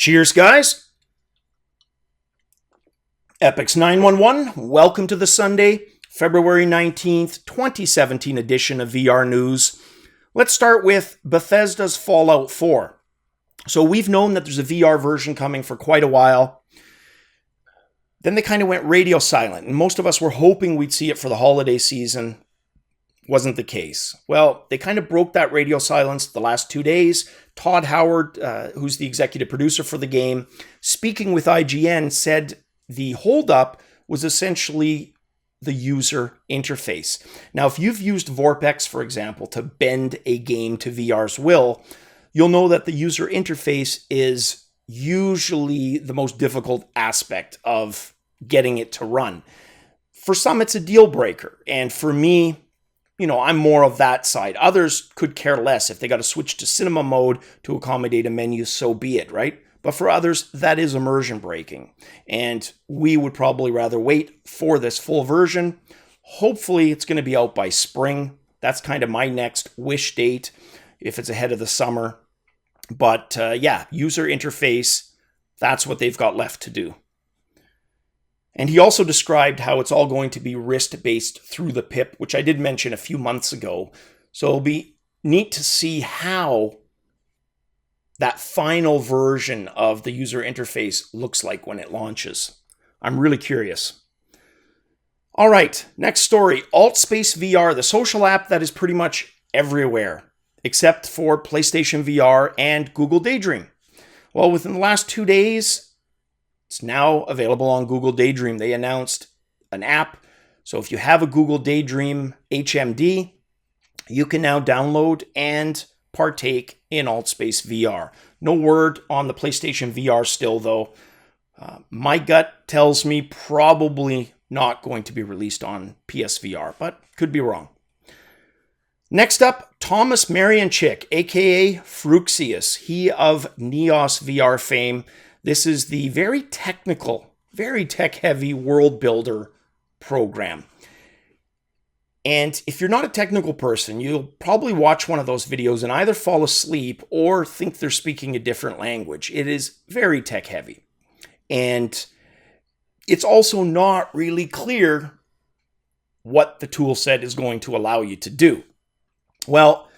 Cheers, guys. Epix 911, welcome to the Sunday, February 19th, 2017 edition of VR News. Let's start with Bethesda's Fallout 4. So we've known that there's a VR version coming for quite a while. Then they kind of went radio silent, and most of us were hoping we'd see it for the holiday season. Wasn't the case. Well, they kind of broke that radio silence the last 2 days. Todd Howard, who's the executive producer for the game, speaking with IGN, said the holdup was essentially the user interface. Now, if you've used Vorpex, for example, to bend a game to VR's will, you'll know that the user interface is usually the most difficult aspect of getting it to run. For some, it's a deal breaker. And for me, I'm more of that side. Others could care less. If they got to switch to cinema mode to accommodate a menu, so be it, right? But for others, that is immersion breaking. And we would probably rather wait for this full version. Hopefully, it's going to be out by spring. That's kind of my next wish date, if it's ahead of the summer. But user interface, that's what they've got left to do. And he also described how it's all going to be wrist-based through the PIP, which I did mention a few months ago. So it'll be neat to see how that final version of the user interface looks like when it launches. I'm really curious. All right, next story. AltSpaceVR, the social app that is pretty much everywhere, except for PlayStation VR and Google Daydream. Well, within the last 2 days, it's now available on Google Daydream. They announced an app. So if you have a Google Daydream HMD, you can now download and partake in AltSpaceVR. No word on the PlayStation VR still, though. My gut tells me probably not going to be released on PSVR, but could be wrong. Next up, Tomas Mariancik, aka Frooxius, he of NeosVR fame. This is the very technical, very tech-heavy world builder program. And if you're not a technical person, you'll probably watch one of those videos and either fall asleep or think they're speaking a different language. It is very tech-heavy. And it's also not really clear what the tool set is going to allow you to do. Well,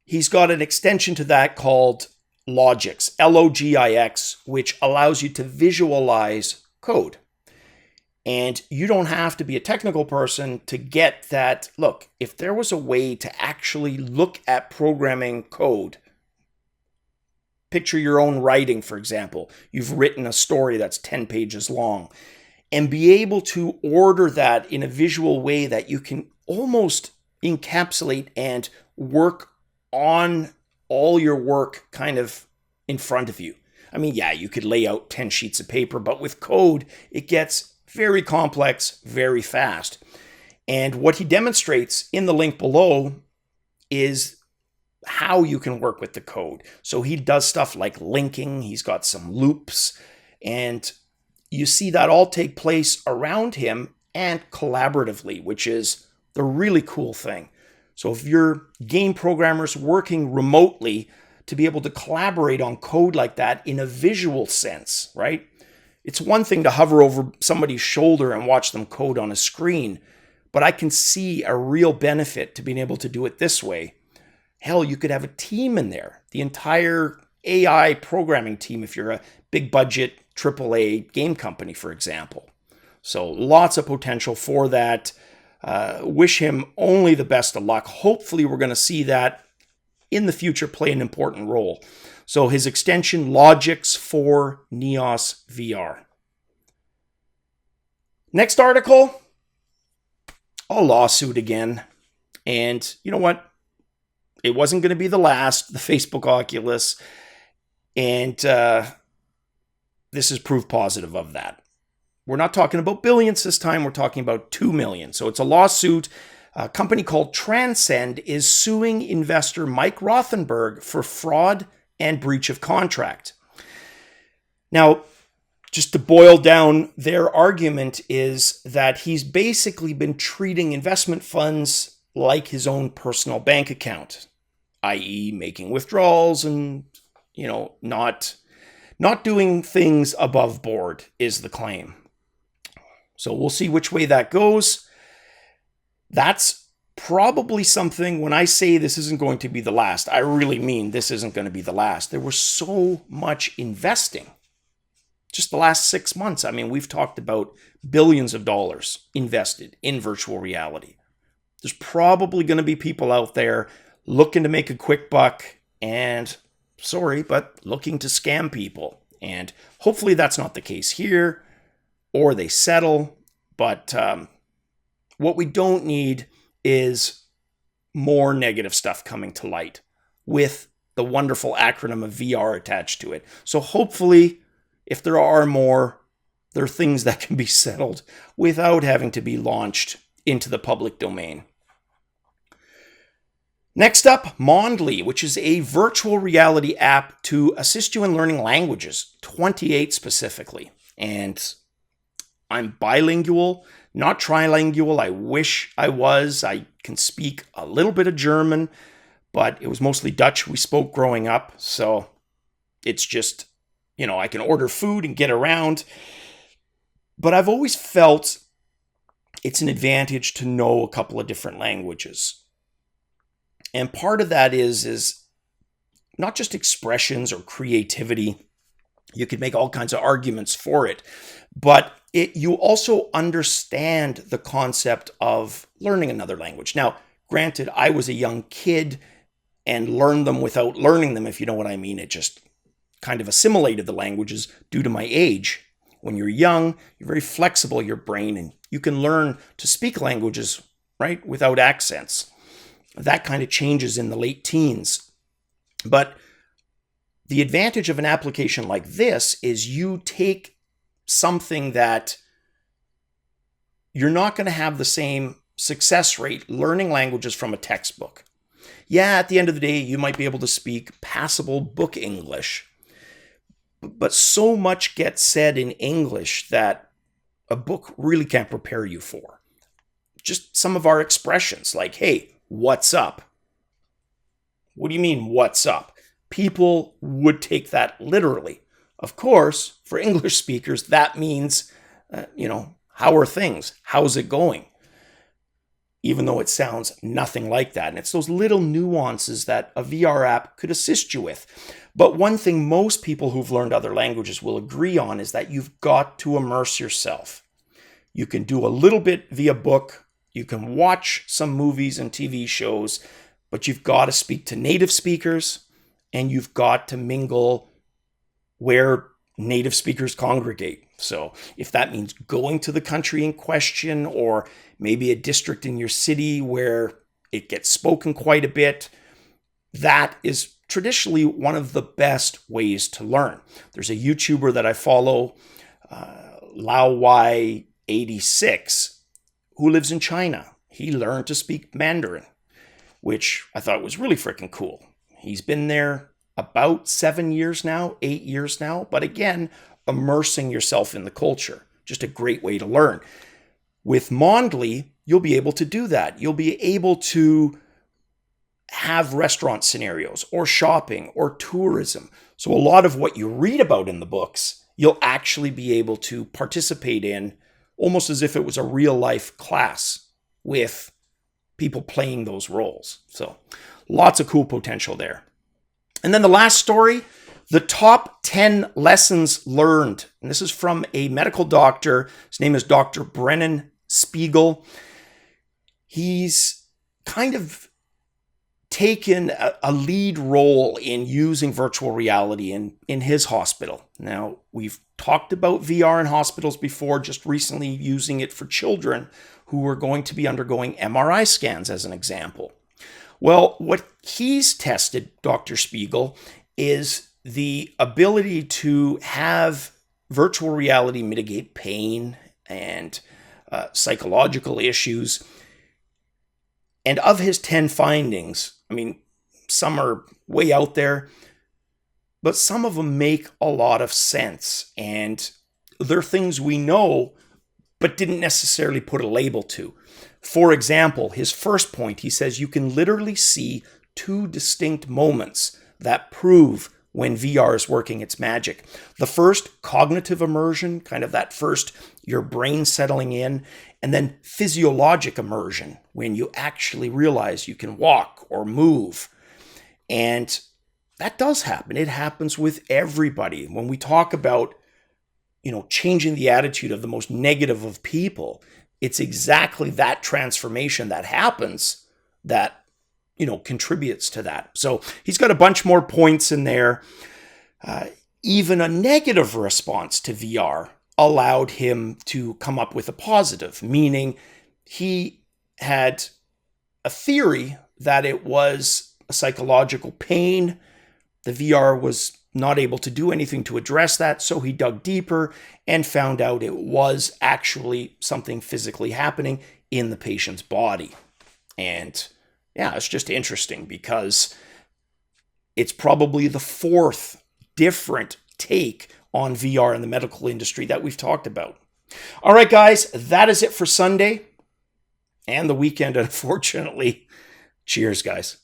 he's got an extension to that called LogiX, LogiX, which allows you to visualize code. And you don't have to be a technical person to get that. Look, if there was a way to actually look at programming code, picture your own writing, for example. You've written a story that's 10 pages long, and be able to order that in a visual way that you can almost encapsulate and work on all your work kind of in front of you. I mean, yeah, you could lay out 10 sheets of paper, but with code, it gets very complex, very fast. And what he demonstrates in the link below is how you can work with the code. So he does stuff like linking, he's got some loops, and you see that all take place around him and collaboratively, which is the really cool thing. So if you're game programmers working remotely, to be able to collaborate on code like that in a visual sense, right? It's one thing to hover over somebody's shoulder and watch them code on a screen, but I can see a real benefit to being able to do it this way. Hell, you could have a team in there, the entire AI programming team if you're a big budget AAA game company, for example. So lots of potential for that. Wish him only the best of luck. Hopefully we're going to see that in the future play an important role. So his extension, LogiX for NeosVR. Next article, a lawsuit again. And you know what? It wasn't going to be the last, the Facebook Oculus. And this is proof positive of that. We're not talking about billions this time. We're talking about 2 million. So it's a lawsuit. A company called Transcend is suing investor Mike Rothenberg for fraud and breach of contract. Now, just to boil down, their argument is that he's basically been treating investment funds like his own personal bank account, i.e. making withdrawals and, not Not doing things above board is the claim. So we'll see which way that goes. That's probably something, when I say this isn't going to be the last, I really mean this isn't going to be the last. There was so much investing. Just the last 6 months, I mean, we've talked about billions of dollars invested in virtual reality. There's probably going to be people out there looking to make a quick buck and, sorry, but looking to scam people. And hopefully that's not the case here, or they settle. But what we don't need is more negative stuff coming to light with the wonderful acronym of VR attached to it. So hopefully, if there are more, there are things that can be settled without having to be launched into the public domain. Next up, Mondly, which is a virtual reality app to assist you in learning languages, 28 specifically. And I'm bilingual, not trilingual. I wish I was. I can speak a little bit of German, but it was mostly Dutch we spoke growing up. So it's just, I can order food and get around. But I've always felt it's an advantage to know a couple of different languages. And part of that is not just expressions or creativity. You could make all kinds of arguments for it, but you also understand the concept of learning another language. Now, granted, I was a young kid and learned them without learning them, if you know what I mean. It just kind of assimilated the languages due to my age. When you're young, you're very flexible, your brain, and you can learn to speak languages, right, without accents. That kind of changes in the late teens. But the advantage of an application like this is you take something that you're not going to have the same success rate learning languages from a textbook. Yeah, at the end of the day, you might be able to speak passable book English, but so much gets said in English that a book really can't prepare you for. Just some of our expressions like, hey, what's up? What do you mean, what's up? People would take that literally. Of course, for English speakers, that means, how are things? How's it going? Even though it sounds nothing like that. And it's those little nuances that a VR app could assist you with. But one thing most people who've learned other languages will agree on is that you've got to immerse yourself. You can do a little bit via book. You can watch some movies and TV shows, but you've got to speak to native speakers and you've got to mingle where native speakers congregate. So if that means going to the country in question or maybe a district in your city where it gets spoken quite a bit, that is traditionally one of the best ways to learn. There's a YouTuber that I follow, LaoY86, who lives in China. He learned to speak Mandarin, which I thought was really freaking cool. He's been there about 7 years now, 8 years now. But again, immersing yourself in the culture, just a great way to learn. With Mondly, you'll be able to do that. You'll be able to have restaurant scenarios or shopping or tourism. So a lot of what you read about in the books, you'll actually be able to participate in almost as if it was a real life class with people playing those roles. So lots of cool potential there. And then the last story, the top 10 lessons learned. And this is from a medical doctor. His name is Doctor Brennan Spiegel. He's kind of taken a lead role in using virtual reality in his hospital. Now, we've talked about VR in hospitals before, just recently using it for children who are going to be undergoing MRI scans, as an example. Well, what he's tested, Dr. Spiegel, is the ability to have virtual reality mitigate pain and psychological issues. And of his 10 findings, I mean, some are way out there, but some of them make a lot of sense. And they're things we know, but didn't necessarily put a label to. For example, his first point, he says you can literally see two distinct moments that prove when VR is working its magic. The first, cognitive immersion, kind of that first, your brain settling in, and then physiologic immersion, when you actually realize you can walk or move. And that does happen. It happens with everybody. When we talk about, changing the attitude of the most negative of people, it's exactly that transformation that happens that contributes to that. So he's got a bunch more points in there. Even a negative response to VR allowed him to come up with a positive, meaning he had a theory that it was a psychological pain. The VR was not able to do anything to address that, so he dug deeper and found out it was actually something physically happening in the patient's body. And yeah, it's just interesting because it's probably the fourth different take on VR in the medical industry that we've talked about. All right, guys, that is it for Sunday and the weekend, unfortunately. Cheers, guys.